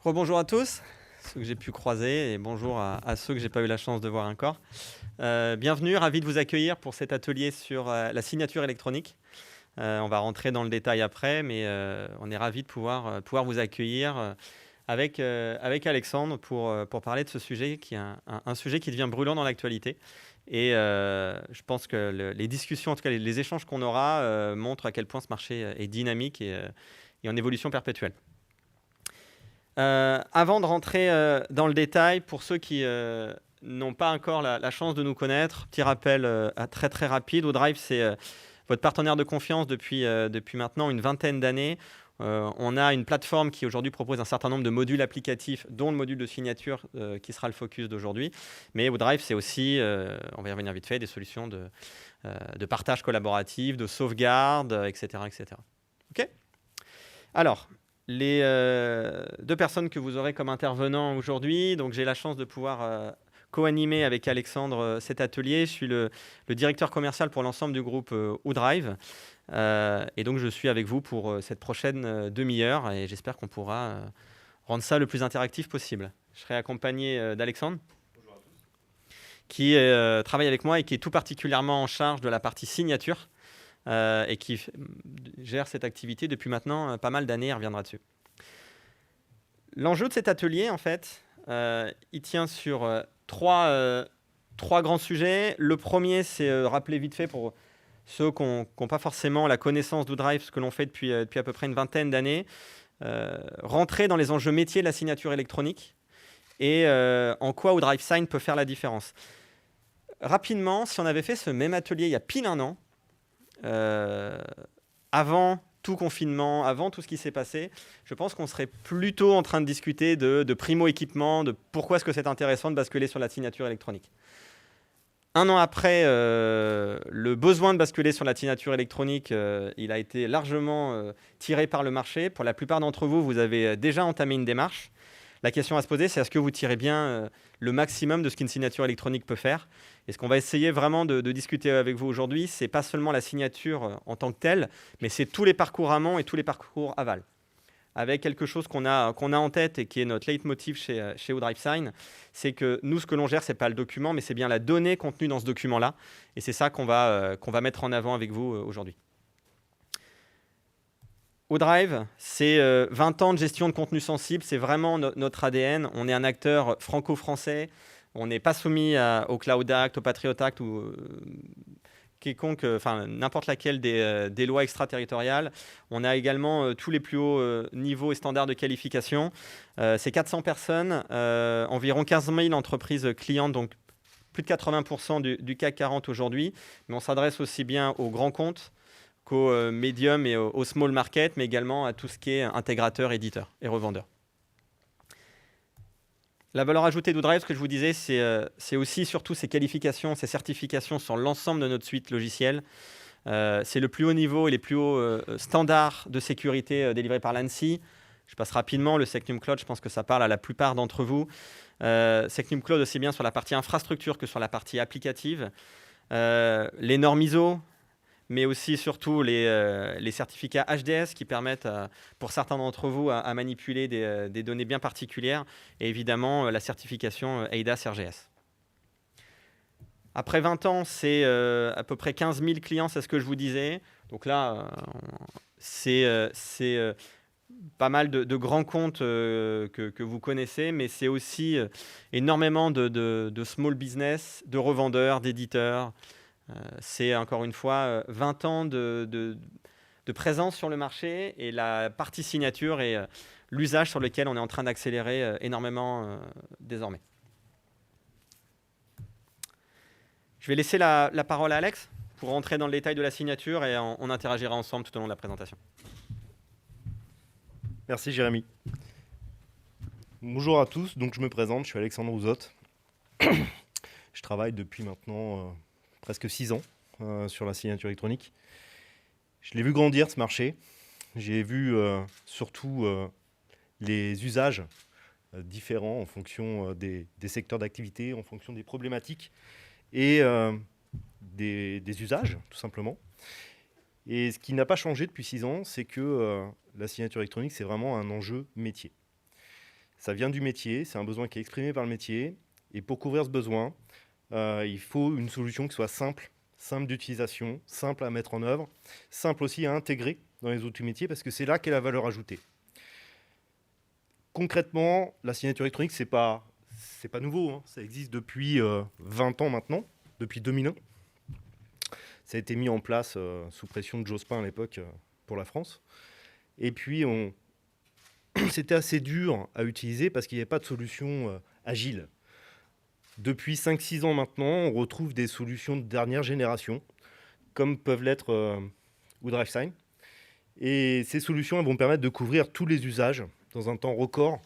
Rebonjour à tous, ceux que j'ai pu croiser, et bonjour à ceux que j'ai pas eu la chance de voir encore. Bienvenue, ravi de vous accueillir pour cet atelier sur la signature électronique. On va rentrer dans le détail après, mais on est ravi de pouvoir vous accueillir avec Alexandre pour parler de ce sujet qui est un sujet qui devient brûlant dans l'actualité. Et je pense que les discussions, en tout cas les échanges qu'on aura, montrent à quel point ce marché est dynamique et en évolution perpétuelle. Avant de rentrer dans le détail, pour ceux qui n'ont pas encore la chance de nous connaître, petit rappel très rapide. ODrive, c'est votre partenaire de confiance depuis maintenant une vingtaine d'années. On a une plateforme qui aujourd'hui propose un certain nombre de modules applicatifs, dont le module de signature qui sera le focus d'aujourd'hui. Mais ODrive, c'est aussi, on va y revenir vite fait, des solutions de partage collaboratif, de sauvegarde, etc. OK ? Alors, les deux personnes que vous aurez comme intervenants aujourd'hui, donc j'ai la chance de pouvoir co-animer avec Alexandre cet atelier. Je suis le directeur commercial pour l'ensemble du groupe ODrive. Et donc, je suis avec vous pour cette prochaine demi-heure et j'espère qu'on pourra rendre ça le plus interactif possible. Je serai accompagné d'Alexandre, qui travaille avec moi et qui est tout particulièrement en charge de la partie signature et qui gère cette activité depuis maintenant pas mal d'années. Il reviendra dessus. L'enjeu de cet atelier, en fait, il tient sur trois grands sujets. Le premier, c'est rappeler vite fait pour ceux qui n'ont pas forcément la connaissance d'ODrive, ce que l'on fait depuis à peu près une vingtaine d'années, rentrer dans les enjeux métiers de la signature électronique et en quoi ODrive Sign peut faire la différence. Rapidement, si on avait fait ce même atelier il y a pile un an, avant tout confinement, avant tout ce qui s'est passé, je pense qu'on serait plutôt en train de discuter de primo-équipement, de pourquoi est-ce que c'est intéressant de basculer sur la signature électronique. Un an après, le besoin de basculer sur la signature électronique, il a été largement tiré par le marché. Pour la plupart d'entre vous, vous avez déjà entamé une démarche. La question à se poser, c'est est-ce que vous tirez bien le maximum de ce qu'une signature électronique peut faire ? Et ce qu'on va essayer vraiment de discuter avec vous aujourd'hui, c'est pas seulement la signature en tant que telle, mais c'est tous les parcours amont et tous les parcours aval. Avec quelque chose qu'on a en tête et qui est notre leitmotiv chez ODrive Sign, c'est que nous, ce que l'on gère, c'est pas le document, mais c'est bien la donnée contenue dans ce document-là. Et c'est ça qu'on va mettre en avant avec vous aujourd'hui. ODrive, c'est 20 ans de gestion de contenu sensible, c'est vraiment notre ADN. On est un acteur franco-français, on n'est pas soumis au Cloud Act, au Patriot Act ou n'importe laquelle des lois extraterritoriales. On a également tous les plus hauts niveaux et standards de qualification. C'est 400 personnes, environ 15 000 entreprises clientes, donc plus de 80% du CAC 40 aujourd'hui. Mais on s'adresse aussi bien aux grands comptes qu'aux médium et au small market, mais également à tout ce qui est intégrateur, éditeur et revendeur. La valeur ajoutée d'ODrive, ce que je vous disais, c'est aussi surtout ces qualifications, ces certifications sur l'ensemble de notre suite logicielle. C'est le plus haut niveau et les plus hauts standards de sécurité délivrés par l'ANSSI. Je passe rapidement. Le Secnum Cloud, je pense que ça parle à la plupart d'entre vous. Secnum Cloud aussi bien sur la partie infrastructure que sur la partie applicative. Les normes ISO, mais aussi surtout les certificats HDS qui permettent pour certains d'entre vous à manipuler des données bien particulières, et évidemment la certification eIDAS RGS. Après 20 ans, c'est à peu près 15 000 clients, c'est ce que je vous disais. Donc là, c'est pas mal de grands comptes que vous connaissez, mais c'est aussi énormément de small business, de revendeurs, d'éditeurs. C'est encore une fois 20 ans de présence sur le marché et la partie signature et l'usage sur lequel on est en train d'accélérer énormément désormais. Je vais laisser la parole à Alex pour rentrer dans le détail de la signature et on interagira ensemble tout au long de la présentation. Merci Jérémy. Bonjour à tous, donc je me présente, je suis Alexandre Ouzotte. Je travaille depuis maintenant presque 6 ans sur la signature électronique. Je l'ai vu grandir ce marché. J'ai vu surtout les usages différents en fonction des secteurs d'activité, en fonction des problématiques et des usages tout simplement. Et ce qui n'a pas changé depuis 6 ans, c'est que la signature électronique, c'est vraiment un enjeu métier. Ça vient du métier, c'est un besoin qui est exprimé par le métier. Et pour couvrir ce besoin, il faut une solution qui soit simple d'utilisation, simple à mettre en œuvre, simple aussi à intégrer dans les outils métiers, parce que c'est là qu'est la valeur ajoutée. Concrètement, la signature électronique, c'est pas nouveau, hein. Ça existe depuis 20 ans maintenant, depuis 2001. Ça a été mis en place sous pression de Jospin à l'époque pour la France. Et puis, c'était assez dur à utiliser parce qu'il n'y avait pas de solution agile. Depuis 5-6 ans maintenant, on retrouve des solutions de dernière génération, comme peuvent l'être DriveSign. Et ces solutions elles vont permettre de couvrir tous les usages dans un temps record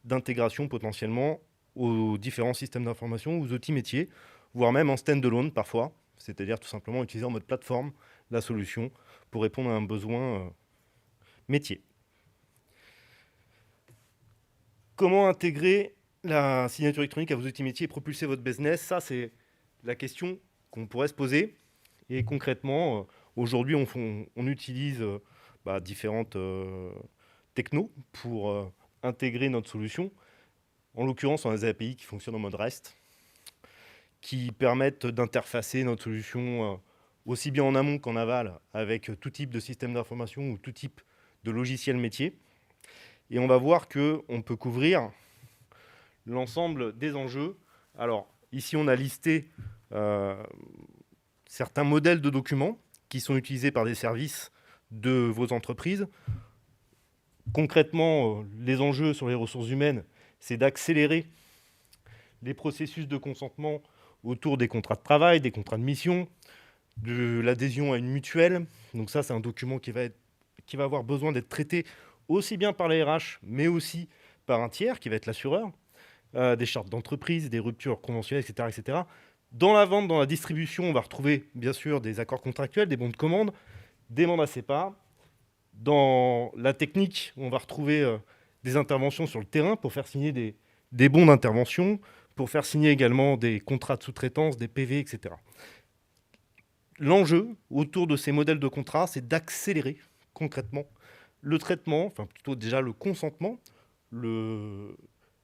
d'intégration potentiellement aux différents systèmes d'information, aux outils métiers, voire même en stand-alone parfois, c'est-à-dire tout simplement utiliser en mode plateforme la solution pour répondre à un besoin métier. Comment intégrer la signature électronique à vos outils métiers et propulser votre business? Ça, c'est la question qu'on pourrait se poser. Et concrètement, aujourd'hui, on utilise différentes technos pour intégrer notre solution. En l'occurrence, on a des API qui fonctionnent en mode REST, qui permettent d'interfacer notre solution aussi bien en amont qu'en aval avec tout type de système d'information ou tout type de logiciel métier. Et on va voir qu'on peut couvrir l'ensemble des enjeux. Alors, ici, on a listé certains modèles de documents qui sont utilisés par des services de vos entreprises. Concrètement, les enjeux sur les ressources humaines, c'est d'accélérer les processus de consentement autour des contrats de travail, des contrats de mission, de l'adhésion à une mutuelle. Donc ça, c'est un document qui va avoir besoin d'être traité aussi bien par les RH, mais aussi par un tiers, qui va être l'assureur, des chartes d'entreprise, des ruptures conventionnelles, etc., etc. Dans la vente, dans la distribution, on va retrouver bien sûr des accords contractuels, des bons de commande, des mandats CEPA. Dans la technique, on va retrouver des interventions sur le terrain pour faire signer des bons d'intervention, pour faire signer également des contrats de sous-traitance, des PV, etc. L'enjeu autour de ces modèles de contrats, c'est d'accélérer concrètement le traitement, enfin plutôt déjà le consentement,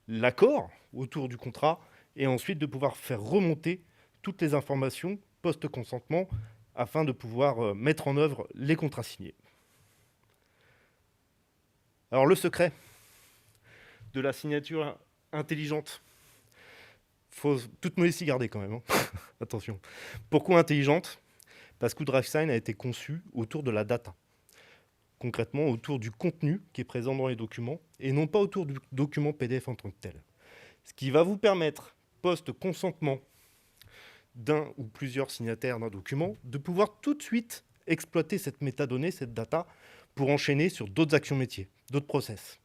l'accord autour du contrat, et ensuite de pouvoir faire remonter toutes les informations post-consentement afin de pouvoir mettre en œuvre les contrats signés. Alors le secret de la signature intelligente, faut toute modestie garder quand même, hein. Attention. Pourquoi intelligente? Parce que DriveSign a été conçu autour de la data. Concrètement, autour du contenu qui est présent dans les documents et non pas autour du document PDF en tant que tel. Ce qui va vous permettre, post-consentement d'un ou plusieurs signataires d'un document, de pouvoir tout de suite exploiter cette métadonnée, cette data, pour enchaîner sur d'autres actions métiers, d'autres process,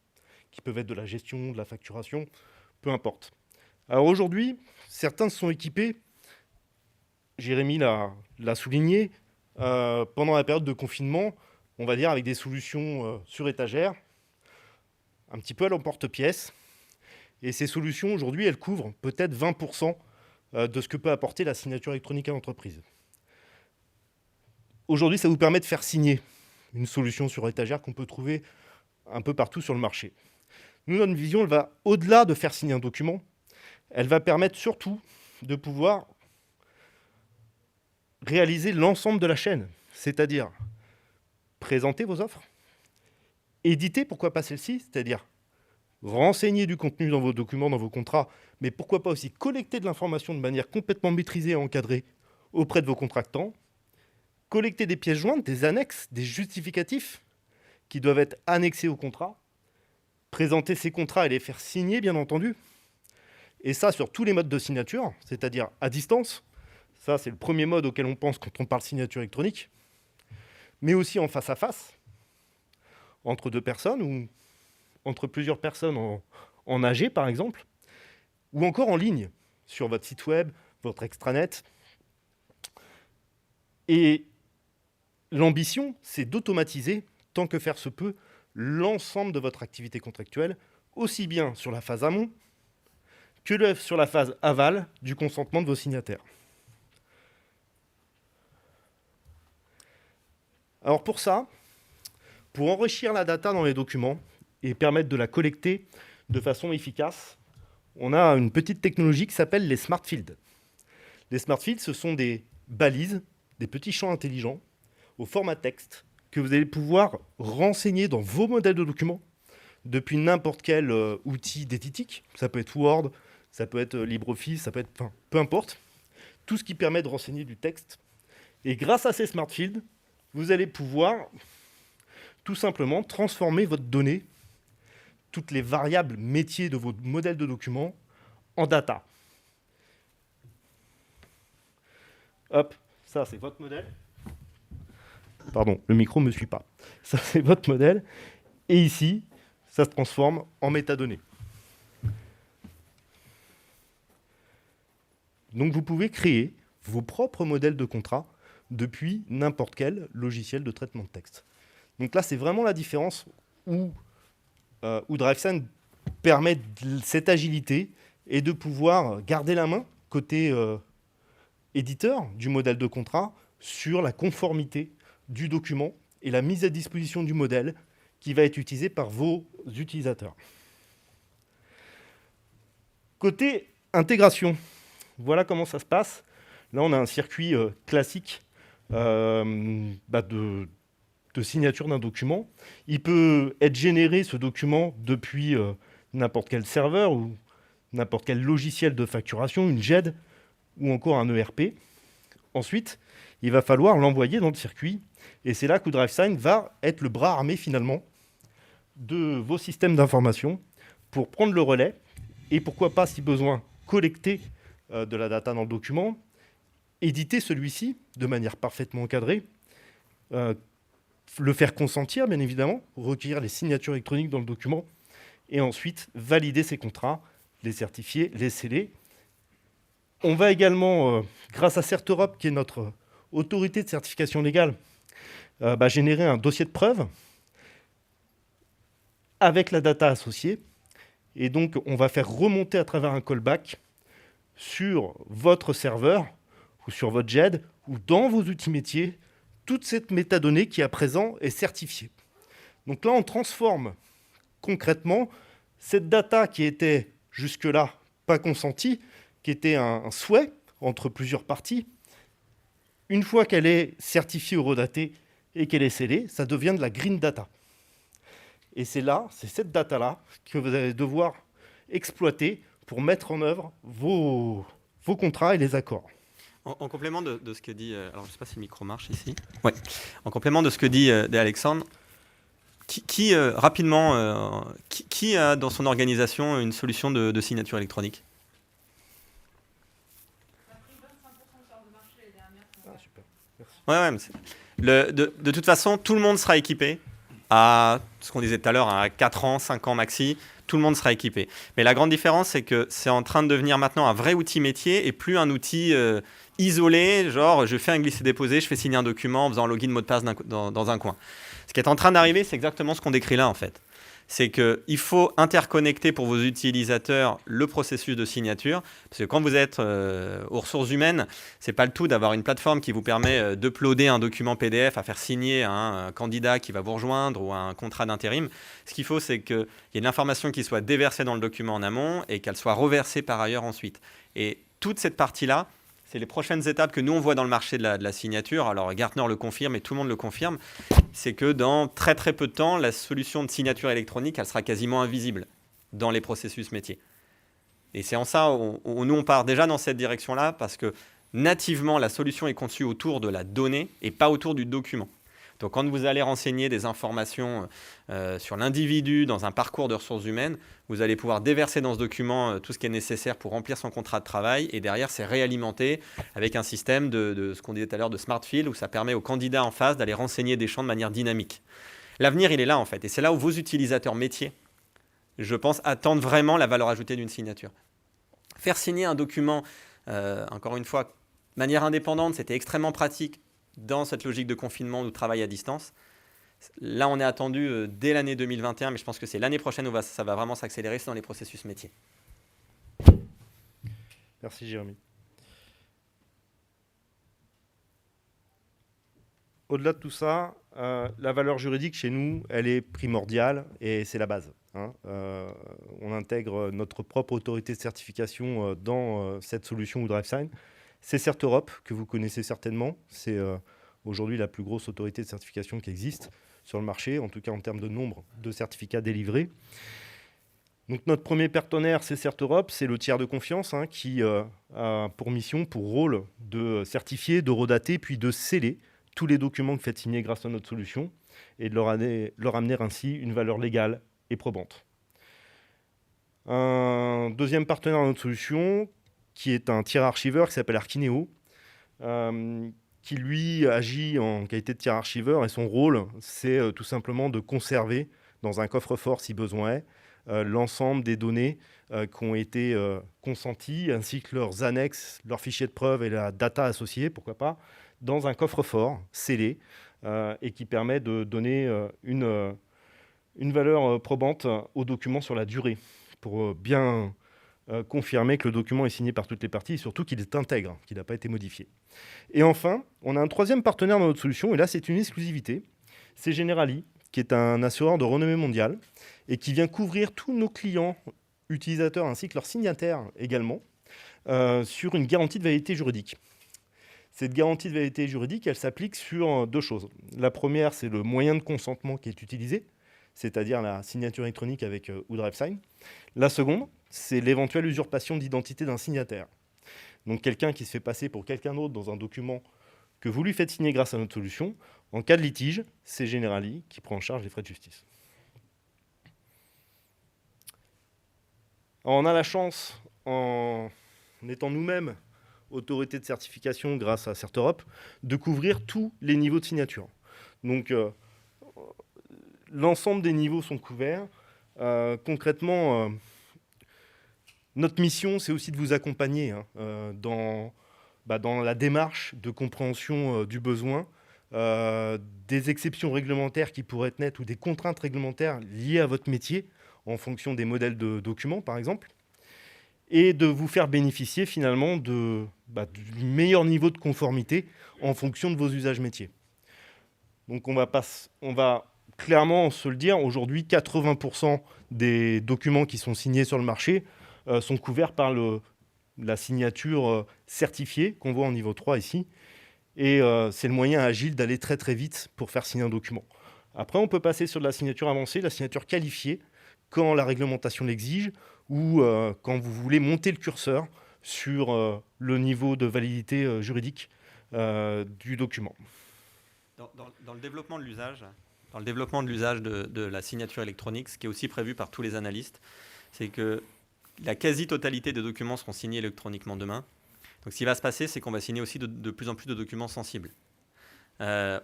qui peuvent être de la gestion, de la facturation, peu importe. Alors aujourd'hui, certains se sont équipés, Jérémy l'a souligné, pendant la période de confinement, on va dire avec des solutions sur étagère, un petit peu à l'emporte-pièce. Et ces solutions, aujourd'hui, elles couvrent peut-être 20% de ce que peut apporter la signature électronique à l'entreprise. Aujourd'hui, ça vous permet de faire signer une solution sur étagère qu'on peut trouver un peu partout sur le marché. Nous, notre vision, elle va au-delà de faire signer un document. Elle va permettre surtout de pouvoir réaliser l'ensemble de la chaîne, c'est-à-dire présenter vos offres, éditer, pourquoi pas celle-ci, c'est-à-dire renseigner du contenu dans vos documents, dans vos contrats, mais pourquoi pas aussi collecter de l'information de manière complètement maîtrisée et encadrée auprès de vos contractants, collecter des pièces jointes, des annexes, des justificatifs qui doivent être annexés au contrat, présenter ces contrats et les faire signer, bien entendu, et ça sur tous les modes de signature, c'est-à-dire à distance. Ça, c'est le premier mode auquel on pense quand on parle signature électronique, mais aussi en face à face, entre deux personnes ou entre plusieurs personnes en AG, par exemple, ou encore en ligne, sur votre site web, votre extranet. Et l'ambition, c'est d'automatiser, tant que faire se peut, l'ensemble de votre activité contractuelle, aussi bien sur la phase amont que sur la phase aval du consentement de vos signataires. Alors pour ça, pour enrichir la data dans les documents et permettre de la collecter de façon efficace, on a une petite technologie qui s'appelle les smart fields. Les smart fields, ce sont des balises, des petits champs intelligents au format texte que vous allez pouvoir renseigner dans vos modèles de documents depuis n'importe quel outil d'éditique. Ça peut être Word, ça peut être LibreOffice, ça peut être, enfin, peu importe. Tout ce qui permet de renseigner du texte. Et grâce à ces smart fields, vous allez pouvoir tout simplement transformer votre donnée, toutes les variables métiers de votre modèle de document, en data. Hop, ça c'est votre modèle. Pardon, le micro ne me suit pas. Ça c'est votre modèle. Et ici, ça se transforme en métadonnées. Donc vous pouvez créer vos propres modèles de contrat depuis n'importe quel logiciel de traitement de texte. Donc là, c'est vraiment la différence où DriveSign permet cette agilité et de pouvoir garder la main côté éditeur du modèle de contrat sur la conformité du document et la mise à disposition du modèle qui va être utilisé par vos utilisateurs. Côté intégration, voilà comment ça se passe. Là, on a un circuit classique de signature d'un document. Il peut être généré, ce document, depuis n'importe quel serveur ou n'importe quel logiciel de facturation, une GED ou encore un ERP. Ensuite, il va falloir l'envoyer dans le circuit. Et c'est là que DriveSign va être le bras armé, finalement, de vos systèmes d'information pour prendre le relais et pourquoi pas, si besoin, collecter de la data dans le document, éditer celui-ci de manière parfaitement encadrée, le faire consentir, bien évidemment, recueillir les signatures électroniques dans le document et ensuite valider ces contrats, les certifier, les sceller. On va également, grâce à CertEurope, qui est notre autorité de certification légale, générer un dossier de preuve avec la data associée. Et donc, on va faire remonter à travers un callback sur votre serveur ou sur votre GED ou dans vos outils métiers toute cette métadonnée qui, à présent, est certifiée. Donc là, on transforme concrètement cette data qui était jusque-là pas consentie, qui était un souhait entre plusieurs parties. Une fois qu'elle est certifiée ou redatée et qu'elle est scellée, ça devient de la green data. Et c'est cette data-là que vous allez devoir exploiter pour mettre en œuvre vos contrats et les accords. En complément de ce que dit... alors, je ne sais pas si le micro marche ici. Ouais. En complément de ce que dit Alexandre, qui a dans son organisation une solution de signature électronique ? Ça a pris 25% de part de marché les dernières. Super. Ouais, de toute façon, tout le monde sera équipé à ce qu'on disait tout à l'heure, à 4 ans, 5 ans maxi. Tout le monde sera équipé. Mais la grande différence, c'est que c'est en train de devenir maintenant un vrai outil métier et plus un outil isolé, genre je fais un glisser-déposer, je fais signer un document en faisant un login mot de passe dans un coin. Ce qui est en train d'arriver, c'est exactement ce qu'on décrit là en fait. C'est qu'il faut interconnecter pour vos utilisateurs le processus de signature. Parce que quand vous êtes aux ressources humaines, ce n'est pas le tout d'avoir une plateforme qui vous permet d'uploader un document PDF à faire signer à un candidat qui va vous rejoindre ou à un contrat d'intérim. Ce qu'il faut, c'est qu'il y ait de l'information qui soit déversée dans le document en amont et qu'elle soit reversée par ailleurs ensuite. Et toute cette partie-là, c'est les prochaines étapes que nous, on voit dans le marché de la signature. Alors, Gartner le confirme et tout le monde le confirme. C'est que dans très, très peu de temps, la solution de signature électronique, elle sera quasiment invisible dans les processus métiers. Et c'est en ça, nous, on part déjà dans cette direction-là parce que nativement, la solution est conçue autour de la donnée et pas autour du document. Donc, quand vous allez renseigner des informations sur l'individu dans un parcours de ressources humaines, vous allez pouvoir déverser dans ce document tout ce qui est nécessaire pour remplir son contrat de travail. Et derrière, c'est réalimenté avec un système de ce qu'on disait tout à l'heure de smart field où ça permet aux candidats en face d'aller renseigner des champs de manière dynamique. L'avenir, il est là en fait. Et c'est là où vos utilisateurs métiers, je pense, attendent vraiment la valeur ajoutée d'une signature. Faire signer un document, encore une fois, de manière indépendante, c'était extrêmement pratique dans cette logique de confinement ou de travail à distance. Là, on est attendu dès l'année 2021, mais je pense que c'est l'année prochaine où ça va vraiment s'accélérer, c'est dans les processus métiers. Merci Jérémy. au-delà de tout ça, la valeur juridique chez nous, elle est primordiale et c'est la base. On intègre notre propre autorité de certification dans cette solution WoodriveSign. C'est CertEurope, que vous connaissez certainement. C'est aujourd'hui la plus grosse autorité de certification qui existe sur le marché, en tout cas en termes de nombre de certificats délivrés. Donc notre premier partenaire, c'est CertEurope, c'est le tiers de confiance qui a pour mission, pour rôle de certifier, de redater, puis de sceller tous les documents que vous faites signer grâce à notre solution et de leur amener ainsi une valeur légale et probante. Un deuxième partenaire de notre solution, qui est un tiers archiveur qui s'appelle Archineo, qui lui agit en qualité de tiers archiveur et son rôle, c'est tout simplement de conserver dans un coffre-fort si besoin est, l'ensemble des données qui ont été consenties, ainsi que leurs annexes, leurs fichiers de preuve et la data associée, pourquoi pas, dans un coffre-fort scellé et qui permet de donner une valeur probante aux documents sur la durée, pour bien confirmer que le document est signé par toutes les parties et surtout qu'il est intègre, qu'il n'a pas été modifié. Et enfin, on a un troisième partenaire dans notre solution, et là c'est une exclusivité, c'est Generali, qui est un assureur de renommée mondiale et qui vient couvrir tous nos clients, utilisateurs ainsi que leurs signataires également, sur une garantie de validité juridique. Cette garantie de validité juridique, elle s'applique sur deux choses. La première, c'est le moyen de consentement qui est utilisé, c'est-à-dire la signature électronique avec WoodriveSign. La seconde, c'est l'éventuelle usurpation d'identité d'un signataire. Donc quelqu'un qui se fait passer pour quelqu'un d'autre dans un document que vous lui faites signer grâce à notre solution, en cas de litige, c'est Generali qui prend en charge les frais de justice. Alors, on a la chance, en étant nous-mêmes autorité de certification grâce à CertEurope, de couvrir tous les niveaux de signature. Donc, l'ensemble des niveaux sont couverts. Concrètement, notre mission, c'est aussi de vous accompagner dans la démarche de compréhension du besoin, des exceptions réglementaires qui pourraient être nettes ou des contraintes réglementaires liées à votre métier en fonction des modèles de documents, par exemple, et de vous faire bénéficier finalement du meilleur niveau de conformité en fonction de vos usages métiers. Donc on va clairement se le dire, aujourd'hui 80% des documents qui sont signés sur le marché sont couverts par la signature certifiée qu'on voit en niveau 3 ici. Et c'est le moyen agile d'aller très très vite pour faire signer un document. Après, on peut passer sur de la signature avancée, la signature qualifiée, quand la réglementation l'exige ou quand vous voulez monter le curseur sur le niveau de validité juridique du document. Dans le développement de l'usage, de la signature électronique, ce qui est aussi prévu par tous les analystes, c'est que la quasi-totalité des documents seront signés électroniquement demain. Donc, ce qui va se passer, c'est qu'on va signer aussi de plus en plus de documents sensibles.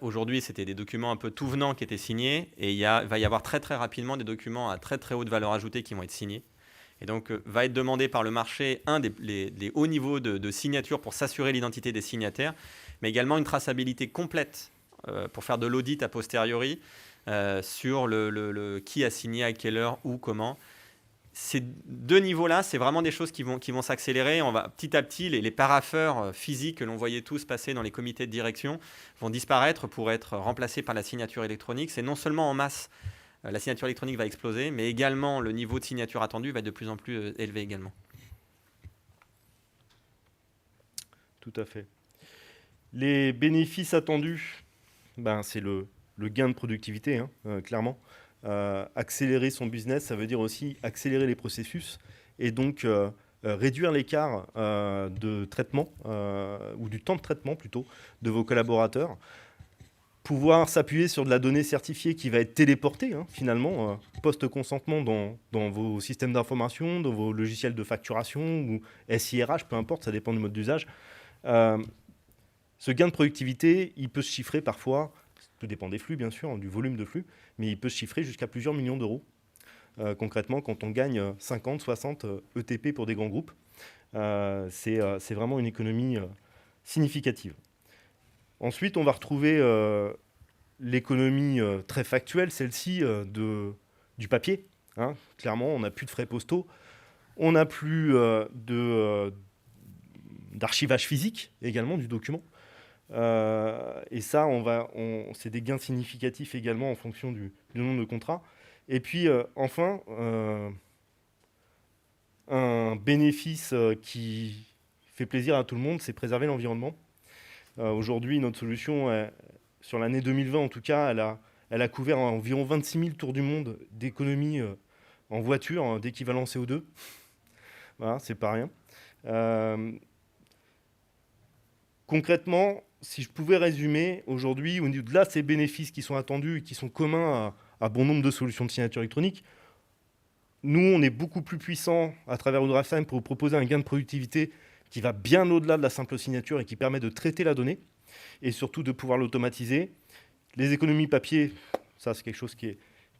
Aujourd'hui, c'était des documents un peu tout venant qui étaient signés, et va y avoir très très rapidement des documents à très très haute valeur ajoutée qui vont être signés. Et donc, va être demandé par le marché les hauts niveaux de signature pour s'assurer l'identité des signataires, mais également une traçabilité complète pour faire de l'audit a posteriori sur qui a signé, à quelle heure, où, comment. Ces deux niveaux-là, c'est vraiment des choses qui vont s'accélérer. On va petit à petit, les parapheurs physiques que l'on voyait tous passer dans les comités de direction vont disparaître pour être remplacés par la signature électronique. C'est non seulement en masse, la signature électronique va exploser, mais également le niveau de signature attendu va être de plus en plus élevé également. Tout à fait. Les bénéfices attendus, c'est le gain de productivité, clairement. Accélérer son business, ça veut dire aussi accélérer les processus et donc réduire l'écart de traitement ou du temps de traitement plutôt de vos collaborateurs, pouvoir s'appuyer sur de la donnée certifiée qui va être téléportée finalement post-consentement dans vos systèmes d'information, dans vos logiciels de facturation ou SIRH, peu importe, ça dépend du mode d'usage. Ce gain de productivité, il peut se chiffrer parfois, tout dépend des flux bien sûr, du volume de flux, mais il peut se chiffrer jusqu'à plusieurs millions d'euros. Concrètement, quand on gagne 50, 60 ETP pour des grands groupes, c'est vraiment une économie significative. Ensuite, on va retrouver l'économie très factuelle, celle-ci du papier. Clairement, on n'a plus de frais postaux, on n'a plus d'archivage physique également du document. Et ça, c'est des gains significatifs également en fonction du nombre de contrats. Et puis, enfin, un bénéfice qui fait plaisir à tout le monde, c'est préserver l'environnement. Aujourd'hui, notre solution, sur l'année 2020 en tout cas, elle a couvert environ 26 000 tours du monde d'économie en voiture, d'équivalent CO2. Voilà, c'est pas rien. Concrètement, si je pouvais résumer, aujourd'hui, au-delà de ces bénéfices qui sont attendus et qui sont communs à bon nombre de solutions de signature électronique, nous, on est beaucoup plus puissant à travers WoodRiveTime pour vous proposer un gain de productivité qui va bien au-delà de la simple signature et qui permet de traiter la donnée et surtout de pouvoir l'automatiser. Les économies papier, ça c'est quelque chose qui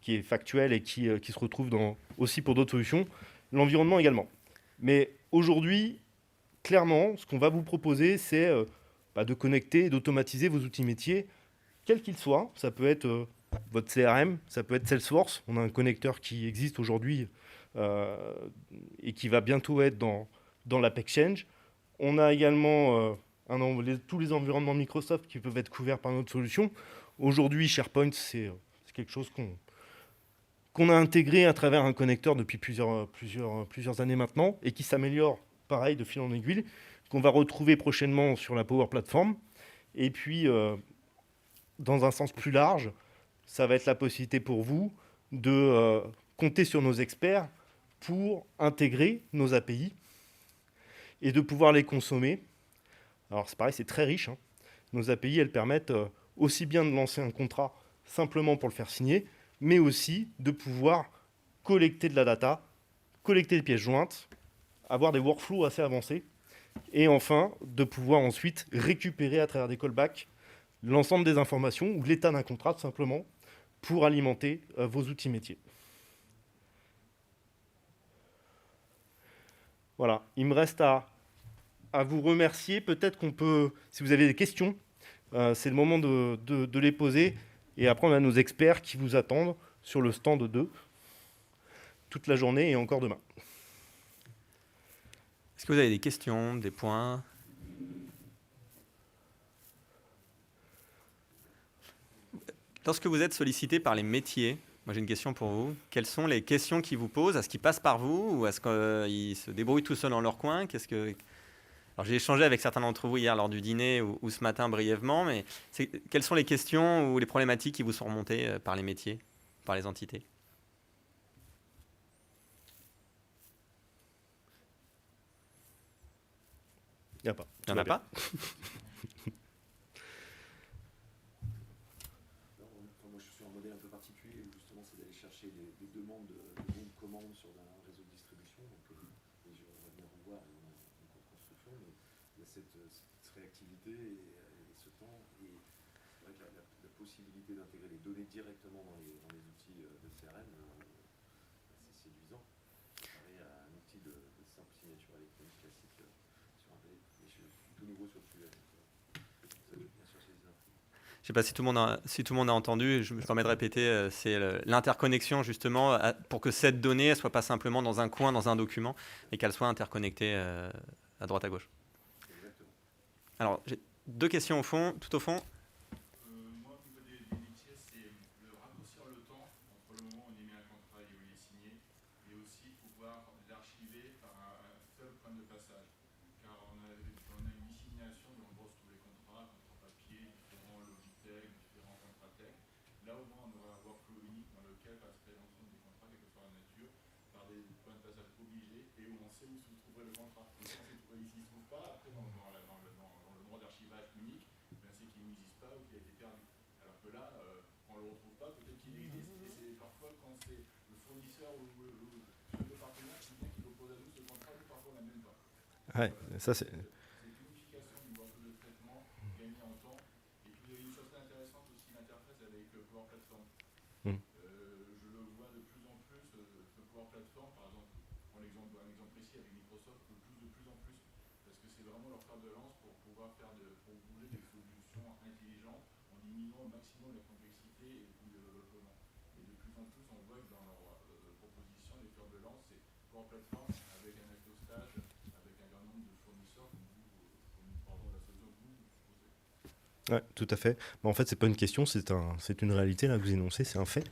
est factuel et qui se retrouve aussi pour d'autres solutions. L'environnement également. Mais aujourd'hui, clairement, ce qu'on va vous proposer, c'est de connecter et d'automatiser vos outils métiers, quels qu'ils soient. Ça peut être votre CRM, ça peut être Salesforce. On a un connecteur qui existe aujourd'hui et qui va bientôt être dans l'AppExchange. On a également tous les environnements Microsoft qui peuvent être couverts par notre solution. Aujourd'hui, SharePoint, c'est quelque chose qu'on a intégré à travers un connecteur depuis plusieurs années maintenant et qui s'améliore, pareil, de fil en aiguille, qu'on va retrouver prochainement sur la Power Platform. Et puis, dans un sens plus large, ça va être la possibilité pour vous de compter sur nos experts pour intégrer nos API et de pouvoir les consommer. Alors, c'est pareil, c'est très riche. Nos API, elles permettent aussi bien de lancer un contrat simplement pour le faire signer, mais aussi de pouvoir collecter de la data, collecter des pièces jointes, avoir des workflows assez avancés, et enfin, de pouvoir ensuite récupérer à travers des callbacks l'ensemble des informations ou l'état d'un contrat, tout simplement, pour alimenter vos outils métiers. Voilà, il me reste à vous remercier. Peut-être qu'on peut, si vous avez des questions, c'est le moment de les poser. Et après, on a nos experts qui vous attendent sur le stand 2 toute la journée et encore demain. Est-ce que vous avez des questions, des points ? Lorsque vous êtes sollicité par les métiers, moi j'ai une question pour vous. Quelles sont les questions qu'ils vous posent ? Est-ce qu'ils passent par vous ou est-ce qu'ils se débrouillent tout seuls dans leur coin ? Alors, j'ai échangé avec certains d'entre vous hier lors du dîner ou ce matin brièvement, mais quelles sont les questions ou les problématiques qui vous sont remontées par les métiers, par les entités ? Il n'y a pas. Il n'y en a pas ? Moi, je suis un modèle un peu particulier où justement, c'est d'aller chercher des demandes de bons de commande sur un réseau de distribution. Donc, on va venir vous voir une construction, mais il y a cette réactivité et ce temps. Et c'est vrai que la possibilité d'intégrer les données directement dans les outils de CRM, c'est séduisant. Comparé à un outil de simple signature électronique classique sur un télé. Mais je suis tout nouveau sur le sujet. Donc, bien chercher des infos. Je ne sais pas si tout le monde a entendu, je me permets de répéter, c'est l'interconnexion justement pour que cette donnée ne soit pas simplement dans un coin, dans un document, et qu'elle soit interconnectée à droite à gauche. Exactement. Alors, j'ai deux questions tout au fond. Moi, au niveau des métiers, c'est le raccourcir le temps entre le moment où on émet un contrat et où il est signé, et aussi pouvoir l'archiver par un seul point de passage. Car on a une dissémination où on brosse tous les contrats papier, différents Logitech, différents contrats tech. Là, au moins, on aurait un workflow unique dans lequel passerait l'ensemble des contrats, quelle que soit la nature, par des points de passage obligés, et où on sait où se trouverait le contrat. Et si il ne se trouve pas, après, dans le droit d'archivage unique, ben, c'est qu'il n'existe pas ou qu'il a été perdu. Alors que là, quand on ne le retrouve pas, peut-être qu'il existe. Et c'est parfois quand c'est le fournisseur ou le partenaire qui vient qui propose à nous ce contrat, nous parfois on n'a même pas. Ouais, ça c'est... C'est une unification du workflow de traitement gagné en temps. Et puis il y a une chose très intéressante aussi, l'interface avec Power Platform. Je le vois de plus en plus, ce Power Platform, par exemple, un exemple précis avec Microsoft, le pousse de plus en plus. Parce que c'est vraiment leur fer de lance pour pouvoir pour bouger des solutions intelligentes en diminuant au maximum la complexité et le coût de développement. Et de plus en plus, on voit que dans leur proposition, les fers de lance, c'est Power Platform avec un accostage, avec un grand nombre de fournisseurs comme la solution que vous proposez. Ouais, tout à fait. En fait, c'est pas une question, c'est une réalité là que vous énoncez, c'est un fait.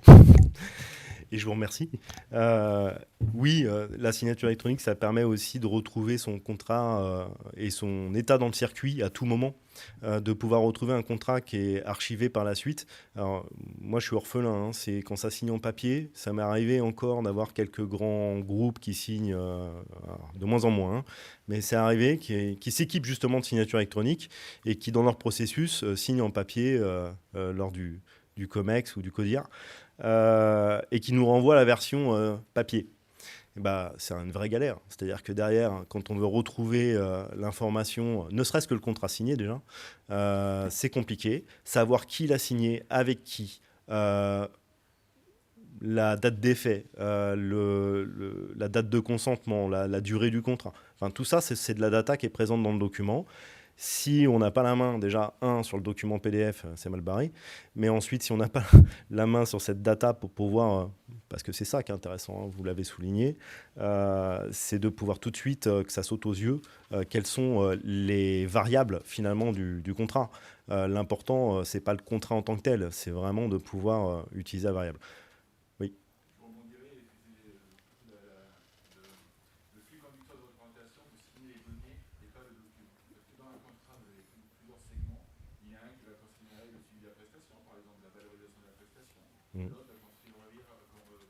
Et je vous remercie. Oui, la signature électronique, ça permet aussi de retrouver son contrat et son état dans le circuit à tout moment, de pouvoir retrouver un contrat qui est archivé par la suite. Alors, moi, je suis orphelin, hein, c'est quand ça signe en papier. Ça m'est arrivé encore d'avoir quelques grands groupes qui signent, de moins en moins, hein, mais c'est arrivé, qui s'équipent justement de signature électronique et qui, dans leur processus, signent en papier lors du COMEX ou du CODIR. Et qui nous renvoie à la version papier. Et bah, c'est une vraie galère. C'est-à-dire que derrière, quand on veut retrouver l'information, ne serait-ce que le contrat signé déjà, c'est compliqué. Savoir qui l'a signé, avec qui, la date d'effet, la date de consentement, la durée du contrat. Enfin, tout ça, c'est de la data qui est présente dans le document. Si on n'a pas la main, déjà, sur le document PDF, c'est mal barré. Mais ensuite, si on n'a pas la main sur cette data pour pouvoir, parce que c'est ça qui est intéressant, hein, vous l'avez souligné, c'est de pouvoir tout de suite, que ça saute aux yeux, quelles sont les variables finalement du contrat. L'important, c'est pas le contrat en tant que tel, c'est vraiment de pouvoir utiliser la variable. Oui. Je rebondirai, le flux conducteur de représentation, vous signez les données et pas le document. Parce que dans un contrat de plusieurs segments, il y en a un qui va considérer le suivi de la prestation, par exemple la valorisation de la prestation. L'autre va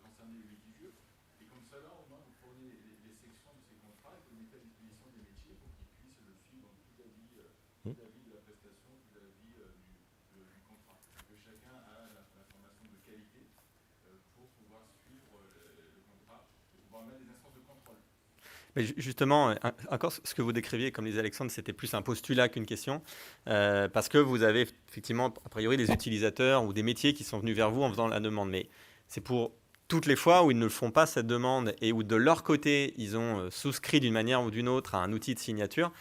concerner le litigieux. Et comme ça, là, au moins, vous prenez les sections de ces contrats et vous les mettez à disposition des métiers pour qu'ils puissent le suivre dans toute la vie de la prestation, toute la vie du contrat. Que chacun a l'information de qualité pour pouvoir suivre le contrat et pouvoir mettre des instances de contrôle. Mais justement, encore ce que vous décriviez, comme disait Alexandre, c'était plus un postulat qu'une question, parce que vous avez effectivement, a priori, des utilisateurs ou des métiers qui sont venus vers vous en faisant la demande. Mais c'est pour toutes les fois où ils ne font pas cette demande et où de leur côté, ils ont souscrit d'une manière ou d'une autre à un outil de signature,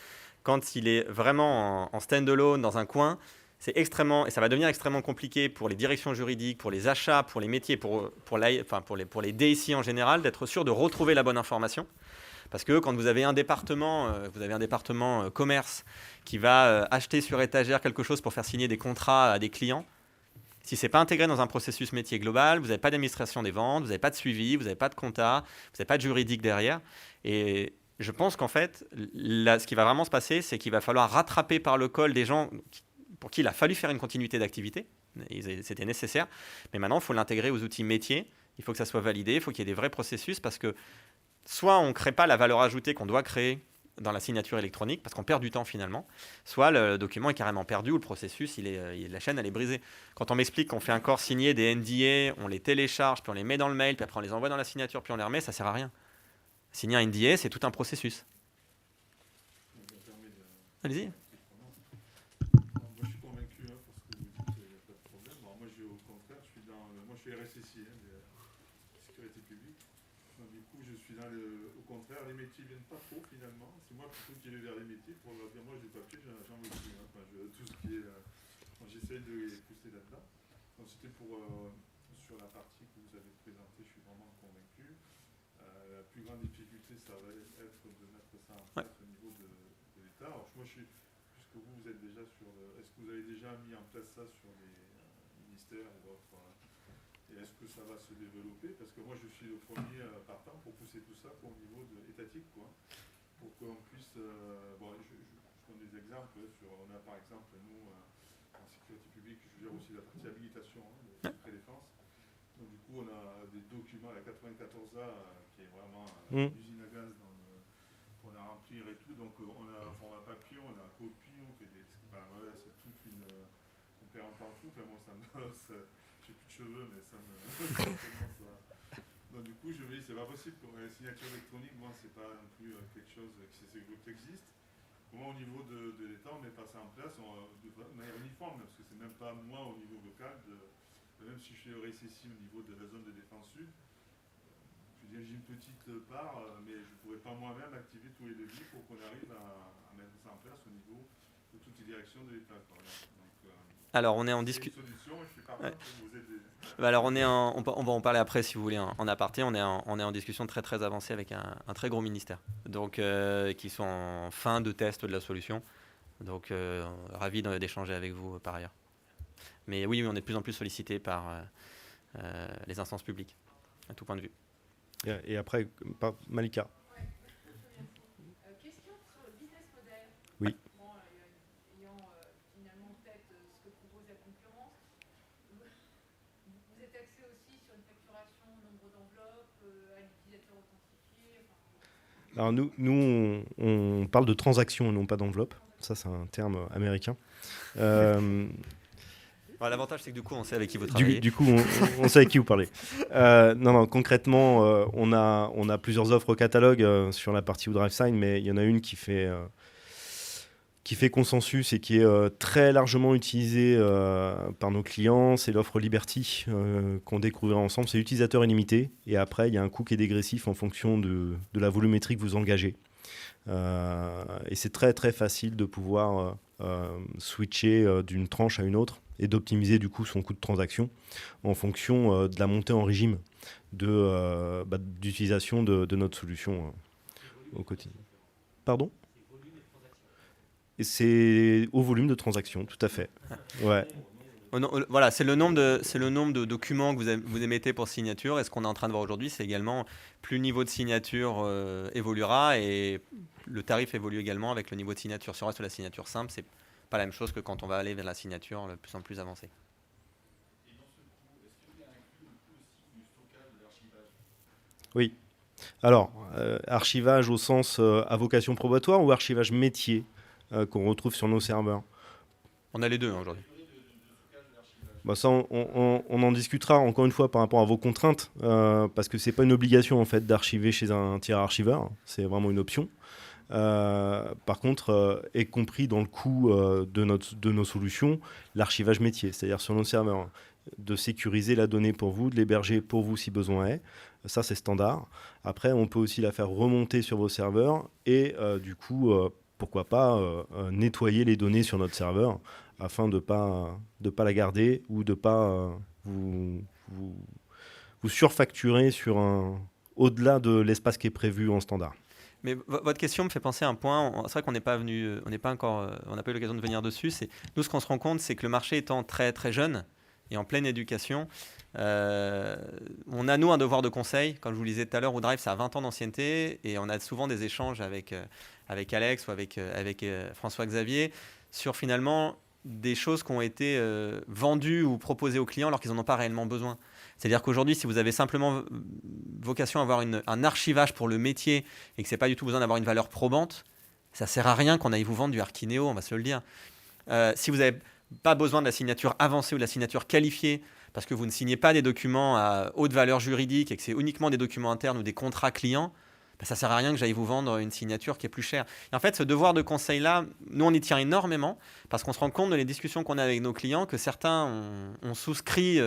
quand il est vraiment en stand-alone dans un coin, c'est extrêmement, et ça va devenir extrêmement compliqué pour les directions juridiques, pour les achats, pour les métiers, pour les DSI en général, d'être sûr de retrouver la bonne information. Parce que quand vous avez un département commerce qui va acheter sur étagère quelque chose pour faire signer des contrats à des clients, si ce n'est pas intégré dans un processus métier global, vous n'avez pas d'administration des ventes, vous n'avez pas de suivi, vous n'avez pas de compta, vous n'avez pas de juridique derrière. Et je pense qu'en fait, là, ce qui va vraiment se passer, c'est qu'il va falloir rattraper par le col des gens pour qui il a fallu faire une continuité d'activité. C'était nécessaire. Mais maintenant, il faut l'intégrer aux outils métiers. Il faut que ça soit validé, il faut qu'il y ait des vrais processus parce que soit on ne crée pas la valeur ajoutée qu'on doit créer dans la signature électronique, parce qu'on perd du temps finalement, soit le document est carrément perdu ou le processus, la chaîne elle est brisée. Quand on m'explique qu'on fait encore signer des NDA, on les télécharge, puis on les met dans le mail, puis après on les envoie dans la signature, puis on les remet, ça ne sert à rien. Signer un NDA, c'est tout un processus. Allez-y. Moi, je suis convaincu parce que vous dites qu'il n'y a pas de problème. Alors, moi, au contraire, je suis RSSI, sécurité publique. Donc, du coup, je suis au contraire, les métiers ne viennent pas trop finalement. C'est moi plutôt qui vais vers les métiers pour leur dire moi, j'ai papier, j'en veux plus. Hein. Tout ce qui est. J'essaye de les pousser là-dedans. Donc, c'était sur la partie que vous avez présentée, je suis vraiment convaincu. La plus grande difficulté, ça va être de mettre ça en place au niveau de l'État. Alors, moi, puisque vous êtes déjà est-ce que vous avez déjà mis en place ça sur les ministères ou autres et est-ce que ça va se développer? Parce que moi, je suis le premier partant pour pousser tout ça au niveau étatique, quoi. Pour qu'on puisse... je donne des exemples. On a par exemple, nous, en sécurité publique, je gère aussi la partie habilitation de défense. Donc du coup, on a des documents, la 94A, qui est vraiment une usine à gaz qu'on a à remplir et tout. Donc on a un format papier, on a un copie, on fait c'est toute une... on perd un temps fou. Enfin, moi, j'ai plus de cheveux, mais ça me... Donc du coup, je me dis, c'est pas possible pour la signature électronique, moi, c'est pas non plus quelque chose qui existe. Comment au niveau de l'État, on met pas ça en place de manière uniforme, parce que c'est même pas moi au niveau local, même si je suis RSSI au niveau de la zone de défense sud, je veux dire, j'ai une petite part, mais je ne pourrais pas moi-même activer tous les leviers pour qu'on arrive à mettre ça en place au niveau de toutes les directions de l'État. Alors, on est en discussion. Alors, on va en parler après si vous voulez en aparté. On est en discussion très très avancée avec un très gros ministère, donc qui sont en fin de test de la solution. Donc, ravi d'échanger avec vous par ailleurs. Mais oui, on est de plus en plus sollicité par les instances publiques, à tout point de vue. Et après, Malika. Question sur le business model. Oui. Bon, ayant finalement en tête ce que propose la concurrence, vous êtes axé aussi sur une facturation, nombre d'enveloppes, à l'utilisateur authentifié. Alors nous on parle de transactions et non pas d'enveloppe. Ça, c'est un terme américain. L'avantage, c'est que du coup, on sait avec qui vous travaillez. Du coup, on sait avec qui vous parlez. Non, concrètement, on a plusieurs offres au catalogue sur la partie WoodriveSign, mais il y en a une qui fait consensus et qui est très largement utilisée par nos clients. C'est l'offre Liberty qu'on découvrira ensemble. C'est utilisateur illimité. Et après, il y a un coût qui est dégressif en fonction de la volumétrie que vous engagez. Et c'est très, très facile de pouvoir switcher d'une tranche à une autre et d'optimiser du coup son coût de transaction en fonction de la montée en régime d'utilisation de notre solution au quotidien. Pardon ? Et c'est au volume de transaction, tout à fait. Ouais. Voilà, c'est le nombre de documents que vous émettez pour signature. Et ce qu'on est en train de voir aujourd'hui, c'est également plus le niveau de signature évoluera et le tarif évolue également avec le niveau de signature. Si on reste sur la signature simple, c'est pas la même chose que quand on va aller vers la signature de plus en plus avancée. Et dans ce coût, est-ce qu'il y a inclus le coût aussi du stockage de l'archivage ? Oui. Alors, archivage au sens à vocation probatoire ou archivage métier qu'on retrouve sur nos serveurs ? On a les deux aujourd'hui. Ça, on en discutera encore une fois par rapport à vos contraintes, parce que c'est pas une obligation en fait d'archiver chez un tiers archiveur, c'est vraiment une option. Par contre, est compris dans le coût de nos solutions l'archivage métier, c'est-à-dire sur nos serveurs, de sécuriser la donnée pour vous, de l'héberger pour vous si besoin est. Ça, c'est standard. Après, on peut aussi la faire remonter sur vos serveurs et du coup, pourquoi pas nettoyer les données sur notre serveur afin de pas la garder ou de pas vous surfacturer sur au-delà de l'espace qui est prévu en standard. Mais votre question me fait penser à un point. C'est vrai qu'on n'est pas venu, on n'a pas eu l'occasion de venir dessus. Nous, ce qu'on se rend compte, c'est que le marché étant très très jeune et en pleine éducation, on a nous un devoir de conseil. Comme je vous le disais tout à l'heure, WoodRive, ça a 20 ans d'ancienneté et on a souvent des échanges avec Alex ou avec François-Xavier sur finalement des choses qui ont été vendues ou proposées aux clients alors qu'ils n'en ont pas réellement besoin. C'est-à-dire qu'aujourd'hui, si vous avez simplement vocation à avoir un archivage pour le métier et que ce n'est pas du tout besoin d'avoir une valeur probante, ça ne sert à rien qu'on aille vous vendre du Archineo, on va se le dire. Si vous n'avez pas besoin de la signature avancée ou de la signature qualifiée, parce que vous ne signez pas des documents à haute valeur juridique et que c'est uniquement des documents internes ou des contrats clients, ça ne sert à rien que j'aille vous vendre une signature qui est plus chère. Et en fait, ce devoir de conseil-là, nous, on y tient énormément parce qu'on se rend compte dans les discussions qu'on a avec nos clients que certains ont souscrit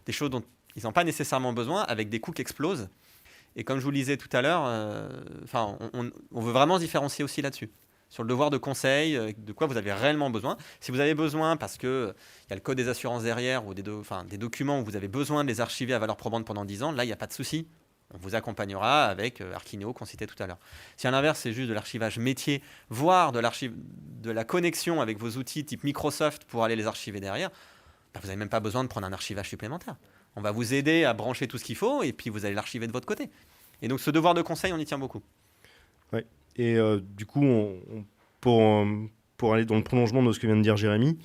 des choses dont ils n'ont pas nécessairement besoin avec des coûts qui explosent. Et comme je vous le disais tout à l'heure, on veut vraiment se différencier aussi là-dessus. Sur le devoir de conseil, de quoi vous avez réellement besoin. Si vous avez besoin, parce qu'il y a le code des assurances derrière ou des documents où vous avez besoin de les archiver à valeur probante pendant 10 ans, là, il n'y a pas de souci. On vous accompagnera avec Archineo qu'on citait tout à l'heure. Si à l'inverse, c'est juste de l'archivage métier, voire de la connexion avec vos outils type Microsoft pour aller les archiver derrière, vous n'avez même pas besoin de prendre un archivage supplémentaire. On va vous aider à brancher tout ce qu'il faut et puis vous allez l'archiver de votre côté. Et donc ce devoir de conseil, on y tient beaucoup. Oui. Et du coup, pour aller dans le prolongement de ce que vient de dire Jérémy,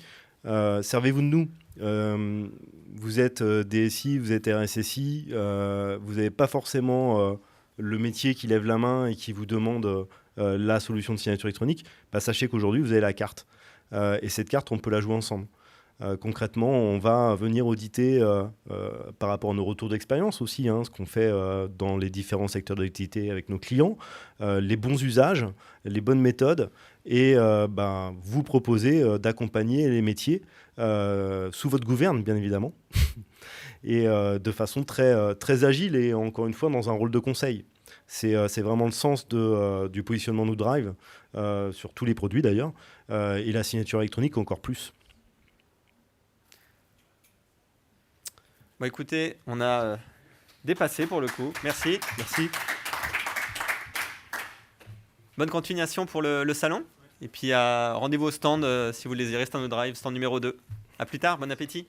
servez-vous de nous. Vous êtes DSI, vous êtes RSSI, vous n'avez pas forcément le métier qui lève la main et qui vous demande la solution de signature électronique. Sachez qu'aujourd'hui, vous avez la carte. Et cette carte, on peut la jouer ensemble. Concrètement, on va venir auditer par rapport à nos retours d'expérience aussi, ce qu'on fait dans les différents secteurs d'activité avec nos clients, les bons usages, les bonnes méthodes, et vous proposer d'accompagner les métiers sous votre gouverne, bien évidemment, et de façon très, très agile et encore une fois dans un rôle de conseil. C'est vraiment le sens du positionnement WoodRive sur tous les produits d'ailleurs, et la signature électronique encore plus. Bon, écoutez, on a dépassé pour le coup. Merci. Merci. Bonne continuation pour le salon. Et puis rendez-vous au stand si vous désirez, stand drive, stand numéro 2. À plus tard, bon appétit.